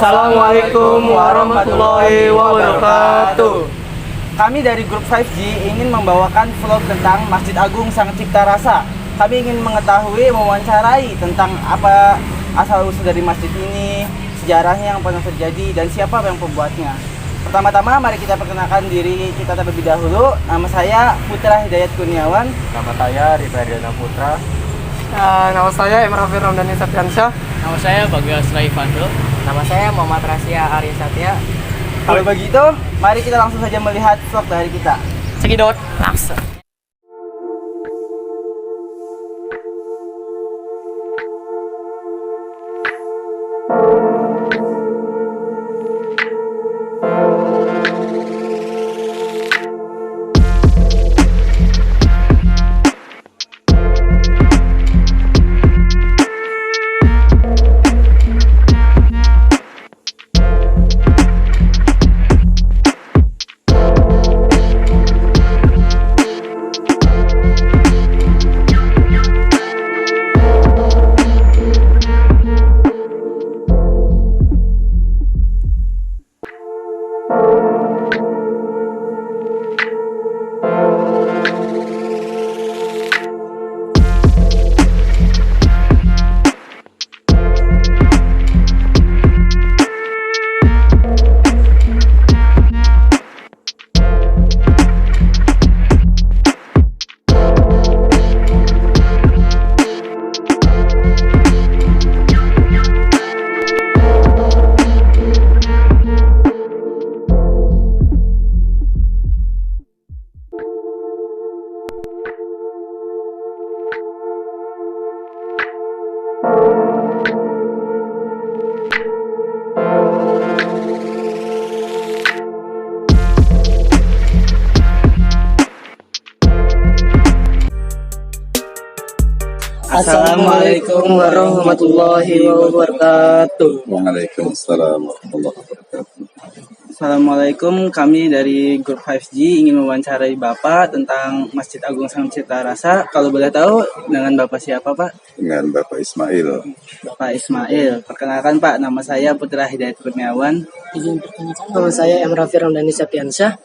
Assalamualaikum warahmatullahi wabarakatuh. Kami dari grup 5G ingin membawakan vlog tentang Masjid Agung Sang Cipta Rasa. Kami ingin mengetahui, mewawancarai tentang apa asal-usul dari masjid ini, sejarahnya yang pernah terjadi, dan siapa yang pembuatnya. Pertama-tama mari kita perkenalkan diri kita terlebih dahulu. Nama saya Putra Hidayat Kurniawan. Nama saya Rifai Diana Putra. Nama saya Emrafir Ramdhani Septiansyah. Nama saya Bagas Raifando. Nama saya Muhammad Rasya Arya Satya. Kalau begitu, mari kita langsung saja melihat vlog dari kita. Cekidot, langsung. Assalamualaikum warahmatullahi wabarakatuh. Waalaikumsalam warahmatullahi wabarakatuh. Assalamualaikum, kami dari grup 5G ingin mewawancarai Bapak tentang Masjid Agung Sang Cipta Rasa. Kalau boleh tahu, dengan Bapak siapa, Pak? Dengan Bapak Ismail. Bapak Ismail. Perkenalkan, Pak, nama saya Putra Hidayat Kurniawan. Izin perkenalkan. Nama saya Emrafir Ramdhani Septiansyah.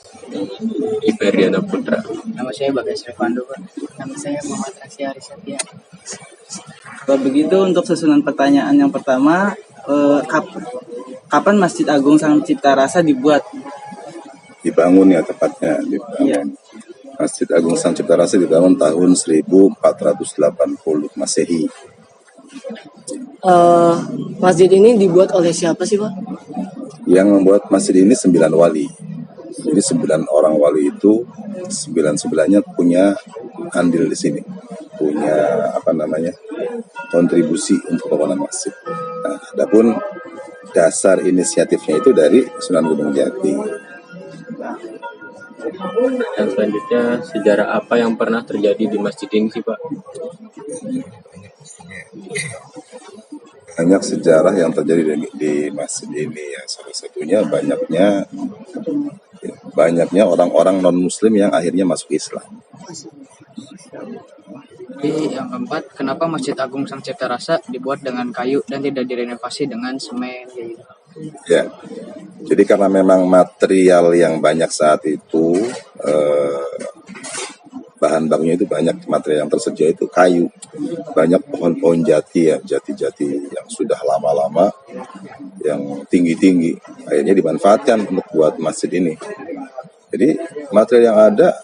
Rifai Diana Putra. Nama saya Bagas Raifando, Pak. Nama saya Muhammad Rasya Arya Satya. Kalau begitu, untuk susunan pertanyaan yang pertama, kapan Masjid Agung Sang Cipta Rasa dibuat? Dibangun ya tepatnya. Iya. Masjid Agung Sang Cipta Rasa dibangun tahun 1480 Masehi. Masjid ini dibuat oleh siapa sih, Pak? Yang membuat masjid ini 9 wali. Jadi 9 orang wali itu 9-9-nya punya andil di sini, punya kontribusi untuk pembangunan masjid. Nah, adapun dasar inisiatifnya itu dari Sunan Gunung Jati. Dan selanjutnya, sejarah apa yang pernah terjadi di masjid ini sih, Pak? Banyak sejarah yang terjadi di masjid ini ya. Salah satunya banyaknya orang-orang non-muslim yang akhirnya masuk Islam. Jadi yang keempat, kenapa Masjid Agung Sang Cipta Rasa dibuat dengan kayu dan tidak direnovasi dengan semen? Ya, jadi karena memang material yang banyak saat itu, bahan bakunya itu banyak, material yang tersedia itu kayu, banyak pohon-pohon jati ya, jati-jati yang sudah lama-lama, yang tinggi-tinggi, akhirnya dimanfaatkan untuk buat masjid ini. Jadi material yang ada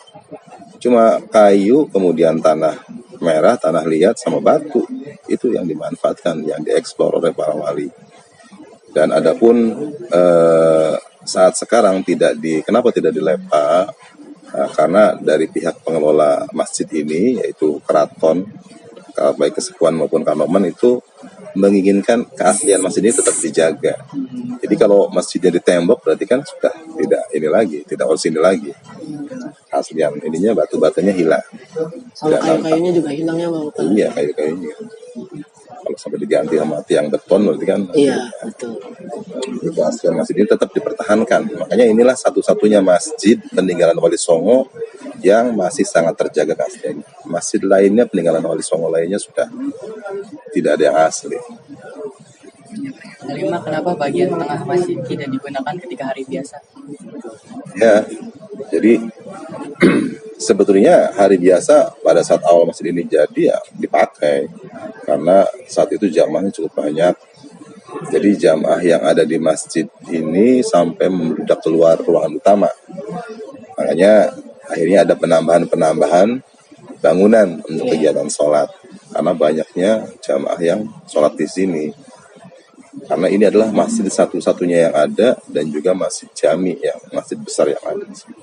cuma kayu, kemudian tanah merah, tanah liat, sama batu. Itu yang dimanfaatkan, yang dieksplor oleh para wali. Dan adapun saat sekarang kenapa tidak dilepa? Karena dari pihak pengelola masjid ini, yaitu keraton, baik Kesepuan maupun Kanoman, itu menginginkan keaslian masjid ini tetap dijaga. Jadi kalau masjidnya ditembok berarti kan sudah tidak orisinil lagi. Aslian ininya, batu-batunya hilang. Sama kayu-kayunya juga hilangnya, Pak. Iya, kayu-kayunya. Kalau sampai diganti sama tiang beton berarti kan. Iya, betul. Keaslian masjid ini tetap dipertahankan. Makanya inilah satu-satunya masjid peninggalan Wali Songo yang masih sangat terjaga keasliannya. Masjid lainnya, peninggalan Wali Songo lainnya sudah tidak ada yang asli. Kelima, kenapa bagian tengah masjid tidak digunakan ketika hari biasa? Ya, jadi sebetulnya hari biasa pada saat awal masjid ini jadi ya dipakai karena saat itu jamaahnya cukup banyak. Jadi jamaah yang ada di masjid ini sampai membludak keluar ruangan utama. Makanya akhirnya ada penambahan bangunan untuk kegiatan sholat karena banyaknya jamaah yang sholat di sini. Karena ini adalah masjid satu-satunya yang ada dan juga masjid jami, yang masjid besar yang ada di sini.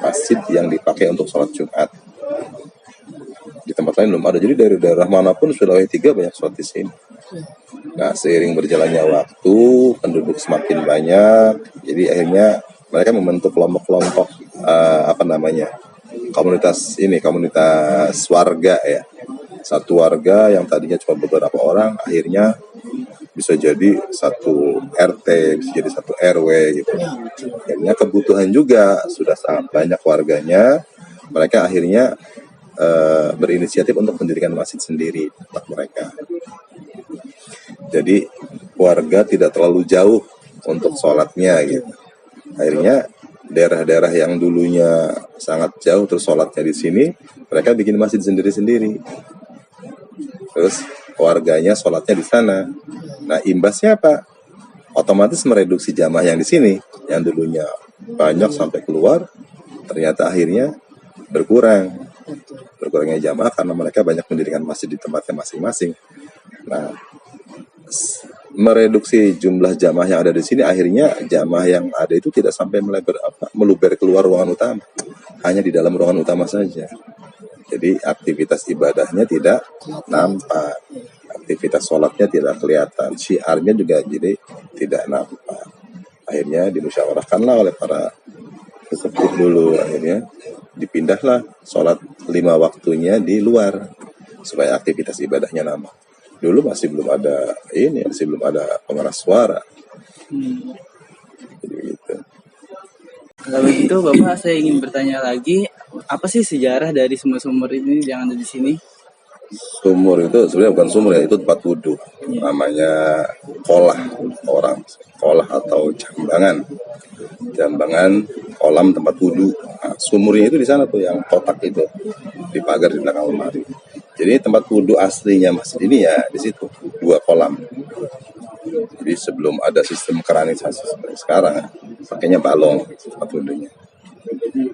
Masjid yang dipakai untuk sholat Jumat. Di tempat lain belum ada. Jadi dari daerah manapun Sulawesi 3 banyak sholat di sini. Nah, seiring berjalannya waktu, penduduk semakin banyak. Jadi akhirnya mereka membentuk kelompok-kelompok komunitas warga ya. Satu warga yang tadinya cuma beberapa orang, akhirnya bisa jadi satu RT, bisa jadi satu RW gitu. Akhirnya kebutuhan juga sudah sangat banyak warganya. Mereka akhirnya berinisiatif untuk mendirikan masjid sendiri tempat mereka. Jadi warga tidak terlalu jauh untuk sholatnya gitu. Akhirnya daerah-daerah yang dulunya sangat jauh terus sholatnya di sini, mereka bikin masjid sendiri-sendiri. Terus warganya sholatnya di sana. Nah, imbasnya apa? Otomatis mereduksi jamaah yang di sini, yang dulunya banyak sampai keluar, ternyata akhirnya berkurang. Berkurangnya jamaah karena mereka banyak mendirikan masjid di tempatnya masing-masing. Nah, mereduksi jumlah jamaah yang ada di sini, akhirnya jamaah yang ada itu tidak sampai meluber keluar ruangan utama, hanya di dalam ruangan utama saja. Jadi aktivitas ibadahnya tidak nampak, aktivitas sholatnya tidak kelihatan, syiarnya juga jadi tidak nampak. Akhirnya dimusyawarahkanlah oleh para sesepuh dulu, akhirnya dipindahlah sholat 5 waktunya di luar supaya aktivitas ibadahnya nampak. Dulu masih belum ada pengeras suara. Jadi gitu. Kalau begitu Bapak, saya ingin bertanya lagi, apa sih sejarah dari sumur-sumur ini yang ada di sini? Sumur itu sebenarnya bukan sumur ya, itu tempat wudhu. Namanya kolah atau jambangan kolam tempat wudhu. Nah, sumurnya itu di sana tuh yang kotak itu di pagar di belakang lemari. Jadi tempat wudhu aslinya masjid ini ya di situ, 2 kolam. Jadi sebelum ada sistem keranisasi seperti sekarang, pakainya balong tempat wudhunya.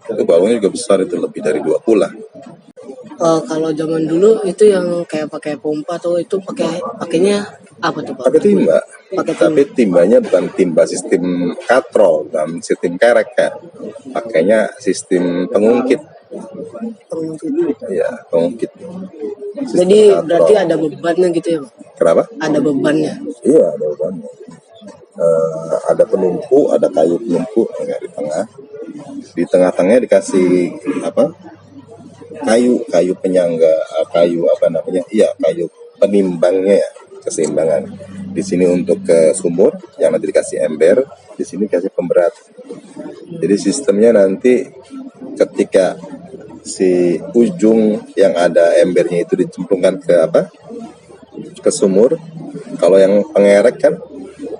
Itu balongnya juga besar, itu lebih dari 2 pula. Kalau zaman dulu itu yang kayak pakai pompa tuh, itu pakainya apa tuh Pak? Pakai timba. Pakai Tapi timbanya bukan timba sistem katrol dan sistem kerek kan. Pakainya sistem pengungkit. Iya, pengungkit. Jadi berarti ada bebannya gitu ya Pak? Kenapa? Ada bebannya. Iya, ada bebannya. Ada penumpu, ada kayu penumpu yang di tengah. Di tengah-tengahnya dikasih kayu penyangga, kayu penimbangnya ya, keseimbangan. Di sini untuk ke sumur yang nanti dikasih ember, di sini kasih pemberat. Jadi sistemnya nanti ketika si ujung yang ada embernya itu dicemplungkan ke sumur, kalau yang pengerek kan,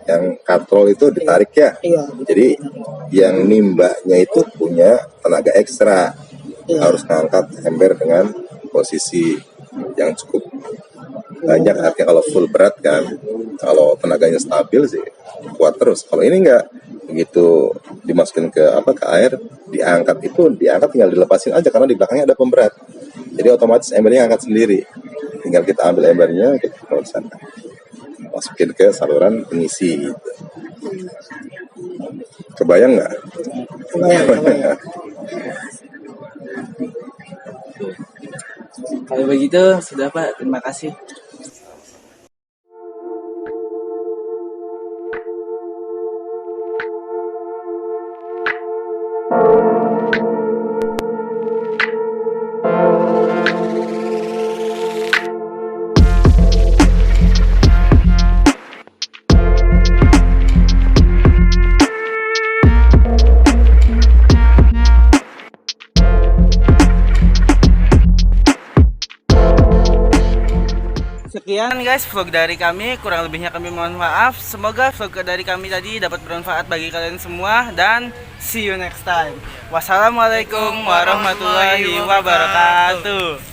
yang katrol itu ditarik ya. Iya. Jadi yang nimbaknya itu punya tenaga ekstra. Harus ngangkat ember dengan posisi yang cukup banyak, artinya kalau full berat kan, kalau tenaganya stabil sih kuat terus. Kalau ini enggak, begitu dimasukin ke air, diangkat tinggal dilepasin aja karena di belakangnya ada pemberat. Jadi otomatis embernya angkat sendiri. Tinggal kita ambil embernya, kita taruh sana, masukin ke saluran pengisi gitu. Kebayang nggak? Kebayang. Kalau begitu sudah Pak, terima kasih. sekian guys vlog dari kami, kurang lebihnya kami mohon maaf. Semoga vlog dari kami tadi dapat bermanfaat bagi kalian semua dan see you next time. Wassalamualaikum warahmatullahi wabarakatuh.